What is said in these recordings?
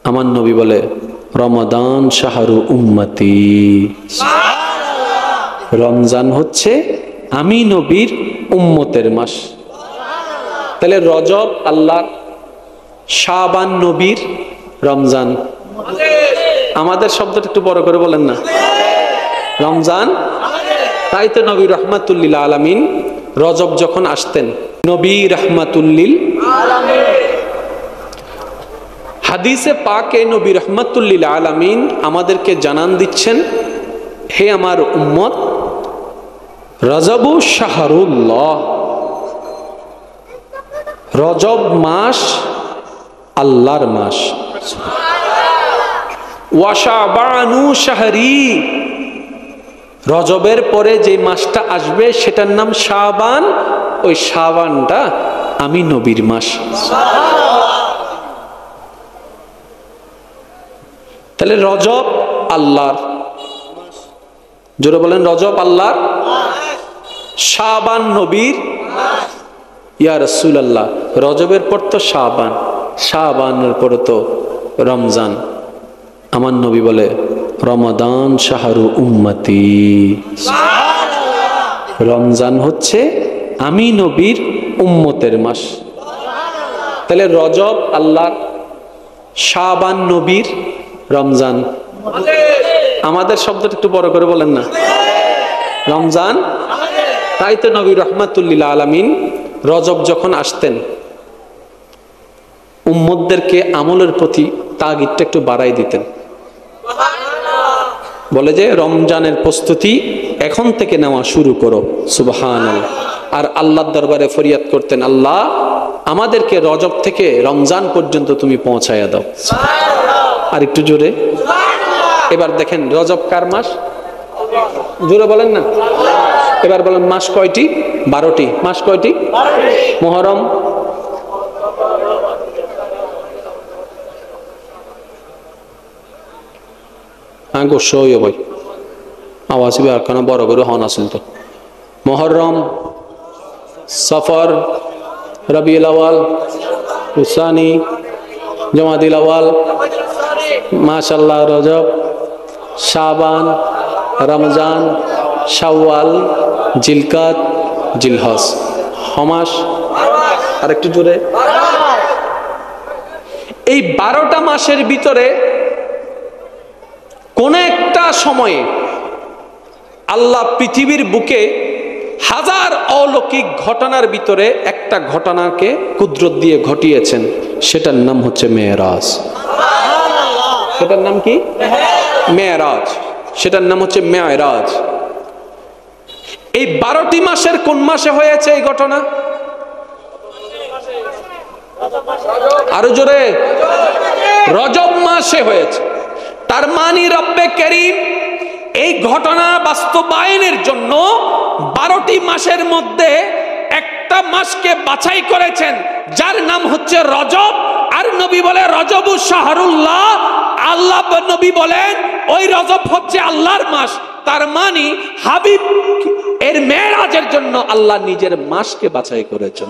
আমার নবী বলে রমাদান শাহরু উম্মতি, রমজান হচ্ছে আমি নবীর উম্মতের মাস। তাহলে রজব আল্লাহ, শাবান নবীর, রমজান আমাদের। শব্দটা একটু বড় করে বলেন না, রমজান। তাই তো নবী রহমাতুল্লিল আলামিন রজব যখন আসতেন, নবী রহমাতুল্লিল আলামিন, হাদিসে পাকে নবী রহমাতুল্লিল আলামিন আমাদেরকে জানান দিচ্ছেন, হে আমার উম্মত, রজবু শাহরুল্লাহ, রজব মাস আল্লাহর মাস। ওয়া শাবানু শাহরি, রজবের পরে যে মাসটা আসবে সেটার নাম শাবান, ওই শাবানটা আমি নবীর মাস। তাহলে রজব আল্লাহর, জোরে বলেন রজব আল্লাহর, শাবান নবীর। ইয়া রাসূলুল্লাহ, রজবের পর তো শাবান, শাবানের পর তো রমজান। আমার নবী বলে রমাদান শাহরু উম্মতি, রমজান হচ্ছে আমি নবীর উম্মতের মাস। তাহলে রজব আল্লাহর, শাবান নবীর, রমজান আমাদের। শব্দটা একটু বড় করে বলেন না, রমজান। তাই তো নবী রহমাতুল্লিল আলামিন রজব যখন আসতেন, উম্মতদেরকে আমলের প্রতি তাগিদটা একটু বাড়াই দিতেন। বলে যে রমজানের প্রস্তুতি এখন থেকে নেওয়া শুরু করো, সুবহানাল্লাহ। আর আল্লাহর দরবারে ফরিয়াদ করতেন, আল্লাহ আমাদেরকে রজব থেকে রমজান পর্যন্ত তুমি পৌঁছায়া দাও। আর একটু জোরে। এবার দেখেন রজব কার মাস, জোরে বলেন না। এবার বলেন মাস কয়টি? 12টি। মাস কয়টি? মুহররম, গোসই ভাই আওয়াজ আর কেন বড় করে হন আসল তো। মুহররম, সফর, রবিউল আউয়াল, উসানি, জমাদিল আউয়াল, মাশাআল্লাহ, রজব, শাবান, রমজান, শাওয়াল, জিলকাত, জিলহজ। হমাস। আর একটু জোরে। এই 12টা মাসের ভিতরে কোন একটা সময়ে আল্লাহ পৃথিবীর বুকে হাজার অলৌকিক ঘটনার ভিতরে একটা ঘটনাকে কুদরত দিয়ে ঘটিয়েছেন, সেটার নাম হচ্ছে মেরাজ। সেটার নাম কি? মেরাজ। সেটার নাম হচ্ছে মেরাজ। এই 12টি মাসের কোন মাসে হয়েছে এই ঘটনা? আরো জোরে। রজব মাসে হয়েছে। তার মানে রব্বে কারীম এই ঘটনা বাস্তবায়নের জন্য 12টি মাসের মধ্যে একটা মাসকে বাছাই করেছেন, যার নাম হচ্ছে রজব। আর নবী বলে রজবু শাহরুল্লাহ, আল্লাহ নবী বলেন ওই রজব হচ্ছে আল্লাহর মাস। তার মানে হাবিব এর মেরাজের জন্য আল্লাহ নিজের মাসকে বাছাই করেছেন।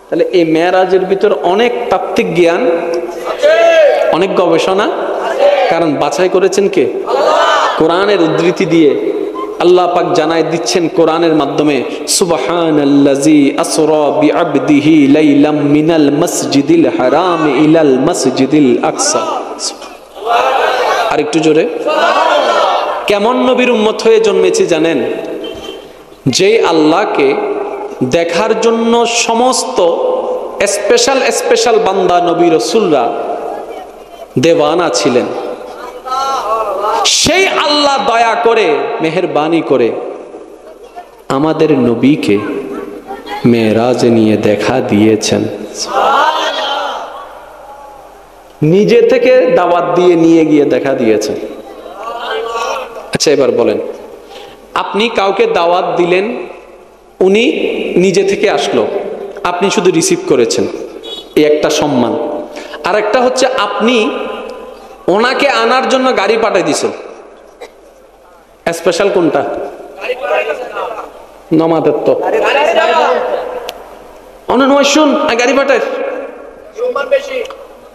তাহলে এই মেরাজের ভিতর অনেক তাত্ত্বিক জ্ঞান, অনেক গবেষণা, কারণ বাছাই করেছেন কে? কোরআনের উদ্ধৃতি দিয়ে আল্লাহ পাক জানাই দিচ্ছেন কোরআনের মাধ্যমে, সুবহানাল্লাযী আসরা বিআবদিহি লাইলাম মিনাল মসজিদিল হারাম ইলাল মসজিদিল আকসা। আর একটু জোরে। কেমন নবীর উম্মত হয়ে জন্মেছি জানেন? যে আল্লাহকে দেখার জন্য সমস্ত স্পেশাল স্পেশাল বান্দা নবী রাসূলরা দেওয়ানা ছিলেন, সেই আল্লাহ দয়া করে মেহেরবানি করে আমাদের নবীকে মেরাজে নিয়ে দেখা দিয়েছেন। নিজে থেকে দাওয়াত দিয়ে নিয়ে গিয়ে দেখা দিয়েছেন। আচ্ছা এবার বলেন, আপনি কাউকে দাওয়াত দিলেন, উনি নিজে থেকে আসলো, আপনি শুধু রিসিভ করেছেন, এই একটা সম্মান। আর একটা হচ্ছে আপনি ওনাকে আনার জন্য গাড়ি পাঠিয়ে দিয়েছেন। স্পেশাল কোনটা? নমাদের তো অন্য নয়, শুন গাড়ি পাঠায়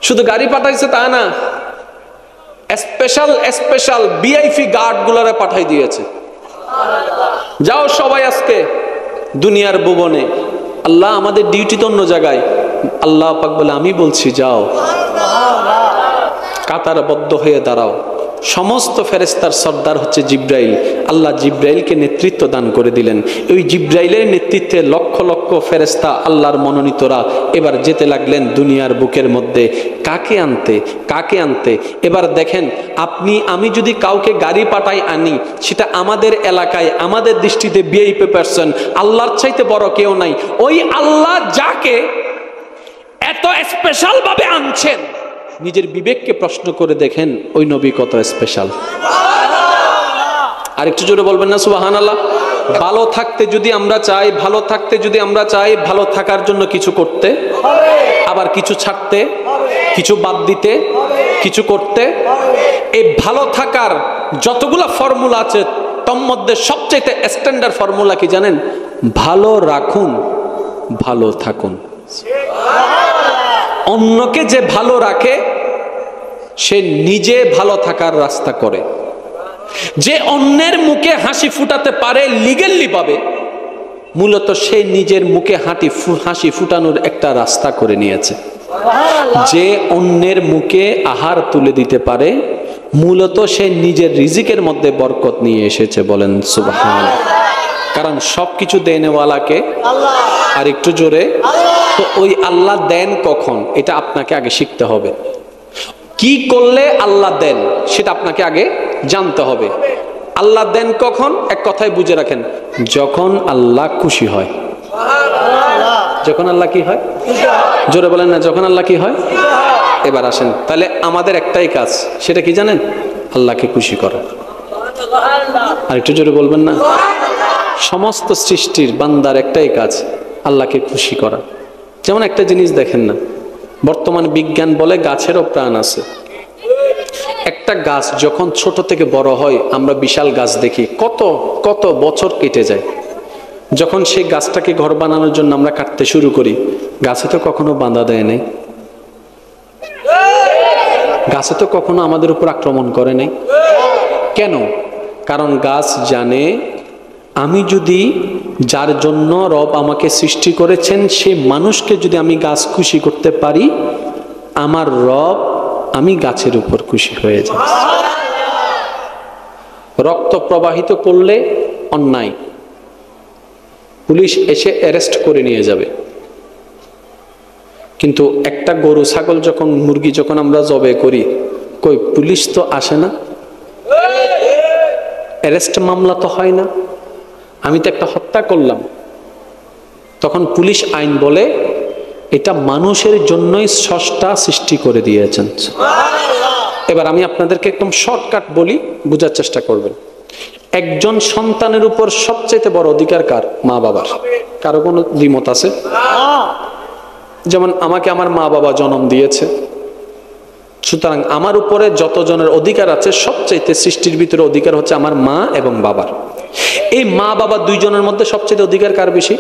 শুধু গাড়ি পাঠাইছে তা না, স্পেশাল স্পেশাল ভিআইপি গার্ড গুলারে পাঠাই দিয়েছে। যাও সবাই আজকে দুনিয়ার ভুবনে, আল্লাহ আমাদের ডিউটি তো অন্য জায়গায়, আল্লাহ পাক বলে আমি বলছি যাও, কাতারবদ্ধ হয়ে দাঁড়াও। সমস্ত ফেরেশতার সর্দার হচ্ছে জিব্রাইল। আল্লাহ জিব্রাইলকে নেতৃত্ব দান করে দিলেন। ওই জিব্রাইলের নেতৃত্বে লক্ষ লক্ষ ফেরেশতা আল্লাহর মনোনীতরা এবার যেতে লাগলেন দুনিয়ার বুকের মধ্যে। কাকে আনতে, কাকে আনতে? এবার দেখেন, আপনি আমি যদি কাউকে গাড়ি পাঠাই আনি, সেটা আমাদের এলাকায় আমাদের দৃষ্টিতে ভিআইপি পারসন, আল্লাহর চাইতে বড় কেউ নাই। ওই আল্লাহ যাকে এত স্পেশাল ভাবে আনছেন, নিজের বিবেককে প্রশ্ন করে দেখেন ওই নবী কত স্পেশাল। আর একটু জোরে বলবেন না সুবহানাল্লাহ। ভালো থাকতে যদি আমরা চাই, ভালো থাকতে যদি আমরা চাই, ভালো থাকার জন্য কিছু করতে, আবার কিছু ছাড়তে, কিছু বাদ দিতে, কিছু করতে। এই ভালো থাকার যতগুলা ফর্মুলা আছে, তার মধ্যে সবচেয়ে স্ট্যান্ডার্ড ফর্মুলা কি জানেন? ভালো রাখুন, ভালো থাকুন। অন্যকে যে ভালো রাখে সে নিজে ভালো থাকার রাস্তা করে। যে অন্যের মুখে হাসি ফুটাতে পারে লিগেলি পাবে, মূলত সে নিজের মুখে হাসি ফুটানোর একটা রাস্তা করে নিয়েছে। যে অন্যের মুখে আহার তুলে দিতে পারে, মূলত সে নিজের রিজিকের মধ্যে বরকত নিয়ে এসেছে। বলেন সুবহানাল্লাহ। কারণ সবকিছু দেনেওয়ালাকে আল্লাহ। আর একটু জোরে, তো ওই আল্লাহ দেন কখন, এটা আপনাকে আগে শিখতে হবে। কি করলে আল্লাহ দেন সেটা আপনাকে আগে জানতে হবে। আল্লাহ দেন কখন? এক কথায় বুঝে রাখেন, যখন আল্লাহ খুশি হয়। যখন আল্লাহ কি হয়? জোরে বলেন না, যখন আল্লাহ কি হয়? এবার আসেন, তাহলে আমাদের একটাই কাজ, সেটা কি জানেন? আল্লাহকে খুশি করা। আর একটু জোরে বলবেন না। সমস্ত সৃষ্টির বান্দার একটাই কাজ, আল্লাহকে খুশি করা। যেমন একটা জিনিস দেখেন না, বর্তমান বিজ্ঞান বলে গাছেরও প্রাণ আছে। একটা গাছ যখন ছোট থেকে বড় হয়, আমরা বিশাল গাছ দেখি, কত কত বছর কেটে যায়। যখন সেই গাছটাকে ঘর বানানোর জন্য আমরা কাটতে শুরু করি, গাছে তো কখনো বাঁধা দেয় নাই, গাছে তো কখনো আমাদের উপর আক্রমণ করে নাই। কেন? কারণ গাছ জানে, আমি যদি যার জন্য রব আমাকে সৃষ্টি করেছেন সে মানুষকে যদি আমি গাছ খুশি করতে পারি, আমার রব আমি গাছের উপর খুশি হয়ে যাই। রক্ত প্রবাহিত করলে অন্যায়, পুলিশ এসে অ্যারেস্ট করে নিয়ে যাবে। কিন্তু একটা গরু, ছাগল, যখন মুরগি যখন আমরা জবে করি, কই পুলিশ তো আসে না, অ্যারেস্ট মামলা তো হয় না। আমি তো একটা হত্যা করলাম, তখন পুলিশ আইন বলে এটা মানুষের জন্যই স্রষ্টা সৃষ্টি করে দিয়েছেন। এবার আমি আপনাদেরকে একদম শর্টকাট বলি, বোঝার চেষ্টা করবেন। একজন সন্তানের উপর সবচেয়ে বড় অধিকার কার? মা বাবার। কারো কোনো দ্বিমত আছে? যেমন আমাকে আমার মা বাবা জন্ম দিয়েছে, সুতরাং আমার উপরে যতজনের অধিকার আছে, সবচাইতে সৃষ্টির ভিতরে অধিকার হচ্ছে আমার মা এবং বাবার। এই মা বাবা দুইজনের মধ্যে সবচেয়ে অধিকার কার বেশি?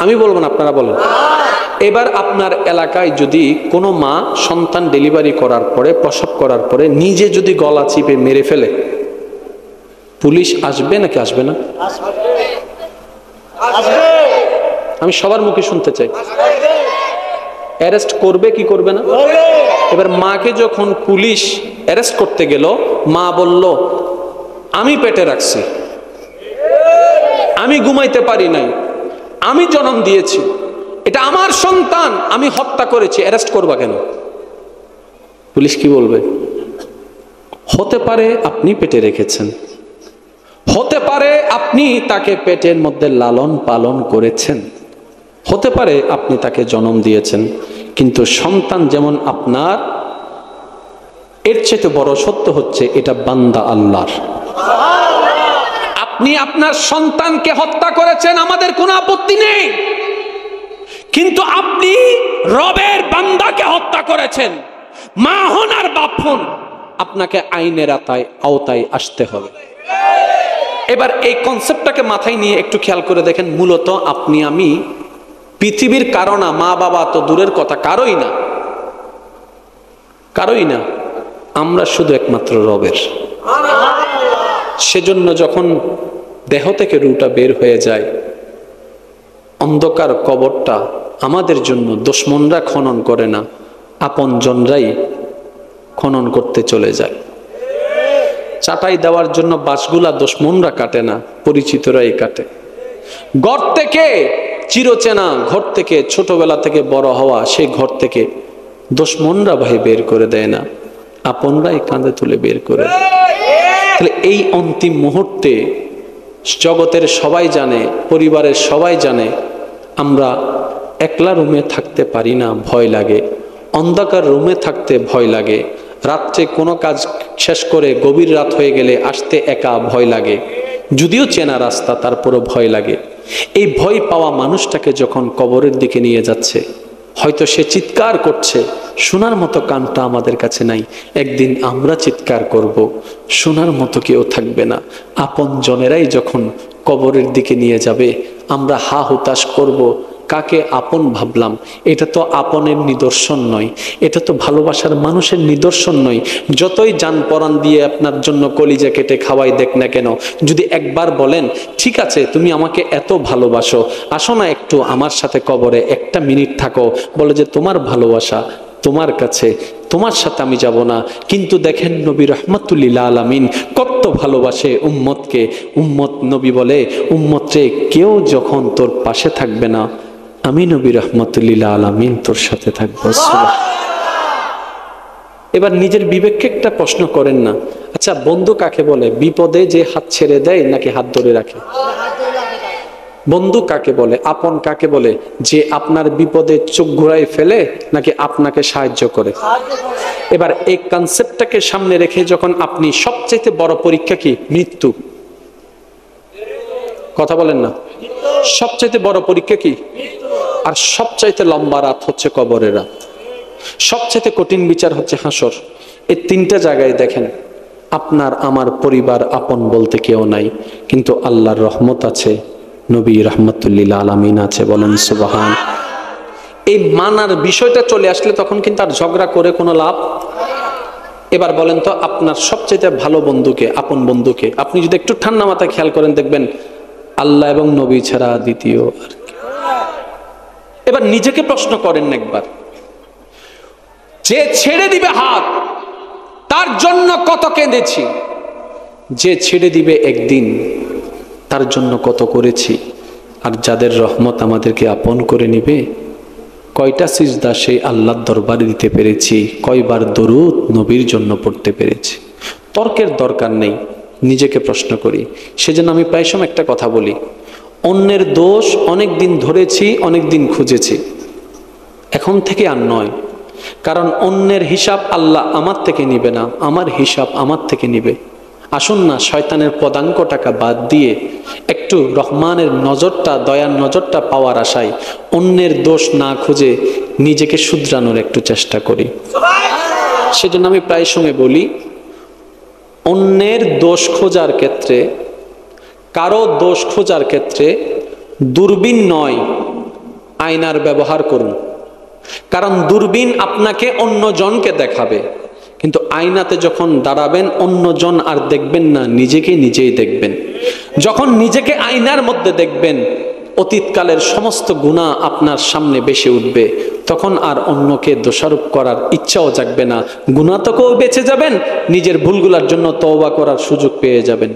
আমি বলবো না, আপনারা বলেন। এবার আপনার এলাকায় যদি কোনো মা সন্তান ডেলিভারি করার পরে, প্রসব করার পরে নিজে যদি গলা চিপে মেরে ফেলে, পুলিশ আসবে নাকি আসবে না? আমি সবার মুখে শুনতে চাই। অ্যারেস্ট করবে কি করবে না? এবার মাকে যখন পুলিশ অ্যারেস্ট করতে গেল, মা বলল আমি পেটে রাখছি, আমি ঘুমাইতে পারি নাই, আমি জন্ম দিয়েছি, এটা আমার সন্তান, আমি হত্যা করেছি, অ্যারেস্ট করবা কেন? পুলিশ কি বলবে? হতে পারে আপনি পেটে রেখেছেন, হতে পারে আপনি তাকে পেটের মধ্যে লালন পালন করেছেন, হতে পারে আপনি তাকে জন্ম দিয়েছেন, কিন্তু সন্তান যেমন আপনার, এর চেয়ে বড় সত্য হচ্ছে এটা বান্দা আল্লাহর। আপনি আপনার সন্তানকে হত্যা করেছেন, আমাদের কোনো আপত্তি নেই, কিন্তু আপনি রবের বান্দাকে হত্যা করেছেন। মা হন আর বাপ হন, আপনাকে আইনের আওতায় আসতে হবে। এবার এই কনসেপ্টটাকে মাথায় নিয়ে একটু খেয়াল করে দেখেন, মূলত আপনি আমি পৃথিবীর কারো না, মা বাবা তো দূরের কথা, কারোই না। কারোই না, আমরা শুধু একমাত্র রবের। সেজন্য যখন দেহ থেকে রুটা বের হয়ে যায়, অন্ধকার কবরটা আমাদের জন্য দুশমনরা খনন করে না, আপন জনরাই খনন করতে চলে যায়। চাটাই দেওয়ার জন্য বাঁশগুলা দুশমনরা কাটে না, পরিচিতরাই কাটে। ঘর থেকে চিরচেনা ঘর থেকে, ছোটবেলা থেকে বড় হওয়া সেই ঘর থেকে দুশমনরা ভাই বের করে দেয় না, আপনরাই কাঁধে তুলে বের করে দেয়। তাহলে এই অন্তিম মুহূর্তে জগতের সবাই জানে, পরিবারের সবাই জানে, আমরা একলা রুমে থাকতে পারি না, ভয় লাগে। অন্ধকার রুমে থাকতে ভয় লাগে। রাত্রে কোনো কাজ শেষ করে গভীর রাত হয়ে গেলে আসতে একা ভয় লাগে। যদিও চেনা রাস্তা, তারপরও ভয় লাগে। এই ভয় পাওয়া মানুষটাকে যখন কবরের দিকে নিয়ে যাচ্ছে, হয়তো সে চিৎকার করছে, শোনার মতো কানটা আমাদের কাছে নাই। একদিন আমরা চিৎকার করব, শোনার মতো কেউ থাকবে না। আপন জনেরাই যখন কবরের দিকে নিয়ে যাবে, আমরা হা হুতাশ করব, কাকে আপন ভাবলাম। এটা তো আপনের নিদর্শন নয়, এটা তো ভালোবাসার মানুষের নিদর্শন নয়। যতই জান পরাণ দিয়ে আপনার জন্য কলিজা কেটে খাওয়াই দেখ না কেন, যদি একবার বলেন ঠিক আছে তুমি আমাকে এত ভালোবাসো, আসো না একটু আমার সাথে কবরে একটা মিনিট থাকো, বলে যে তোমার ভালোবাসা তোমার কাছে, তোমার সাথে আমি যাব না। কিন্তু দেখেন নবী রহমতুল্লিল আলামিন কত ভালোবাসে উম্মতকে। উম্মত নবী বলে, উম্মত রে, কেউ যখন তোর পাশে থাকবে না, আমি নবী রহমতুল্লিল আলামিন তোর সাথে থাকবো। এবার নিজের বিবেককে একটা প্রশ্ন করেন না, আচ্ছা বন্ধু কাকে বলে? বিপদে যে হাত ছেড়ে দেয় নাকি হাত ধরে রাখে? বন্ধু কাকে বলে? আপন কাকে বলে? যে আপনার বিপদে চোখ ঘুরাই ফেলে নাকি আপনাকে সাহায্য করে? এবার এই কনসেপ্টটাকে সামনে রেখে যখন আপনি, সবচেয়ে বড় পরীক্ষা কি? মৃত্যু। কথা বলেন না, সবচেয়ে বড় পরীক্ষা কি? আর সবচাইতে লম্বা রাত হচ্ছে কবরের রাত। সবচেয়ে কঠিন বিচার হচ্ছে হাসর। এই তিনটা জায়গায় দেখেন, আপনার আমার পরিবার আপন বলতে কেউ নাই, কিন্তু আল্লাহর রহমত আছে, নবী রহমতুল্লিল আলামিন আছে। বলেন সুবহান। এই মানার বিষয়টা চলে আসলে তখন কিন্তু আর ঝগড়া করে কোনো লাভ। এবার বলেন তো, আপনার সবচেয়ে ভালো বন্ধুকে, আপন বন্ধুকে আপনি যদি একটু ঠান্ডা মাথায় খেয়াল করেন, দেখবেন আল্লাহ এবং নবী ছাড়া দ্বিতীয় আর কি। এবার নিজেকে প্রশ্ন করেন একবার, যে ছেড়ে দিবে হাত, তার জন্য কত কেঁদেছি। যে ছেড়ে দিবে একদিন, তার জন্য কত করেছি। আর যাদের রহমত আমাদেরকে আপন করে নিবে, কয়টা সিজদা সেই আল্লাহর দরবারে দিতে পেরেছি, কয়বার দরুদ নবীর জন্য পড়তে পেরেছি। তর্কের দরকার নেই, নিজেকে প্রশ্ন করি। সেজন্য আমি প্রায় সময় একটা কথা বলি, অন্যের দোষ অনেক দিন ধরেছি, অনেক দিন খুঁজেছি, এখন থেকে আর নয়। কারণ অন্যের হিসাব আল্লাহ আমার থেকে নিবে না, আমার হিসাব আমার থেকে নিবে। আসুন না শয়তানের পদাঙ্ক টাকা বাদ দিয়ে একটু রহমানের নজরটা, দয়ার নজরটা পাওয়ার আশায় অন্যের দোষ না খুঁজে নিজেকে শুধরানোর একটু চেষ্টা করি। সেজন্য আমি প্রায় সময় বলি, অন্যের দোষ খোঁজার ক্ষেত্রে, কারো দোষ খোঁজার ক্ষেত্রে দূরবীন নয়, আয়নার ব্যবহার করুন। কারণ দূরবীন আপনাকে অন্যজনকে দেখাবে, কিন্তু আয়নাতে যখন দাঁড়াবেন অন্যজন আর দেখবেন না, নিজেকে নিজেই দেখবেন। যখন নিজেকে আয়নার মধ্যে দেখবেন, অতীতকালের সমস্ত গুনাহ আপনার সামনে ভেসে উঠবে। তখন আর অন্যকে দোষারোপ করার ইচ্ছাও জাগবে না, গুনাহ থেকেও বেঁচে যাবেন, নিজের ভুলগুলোর জন্য তওবা করার সুযোগ পেয়ে যাবেন।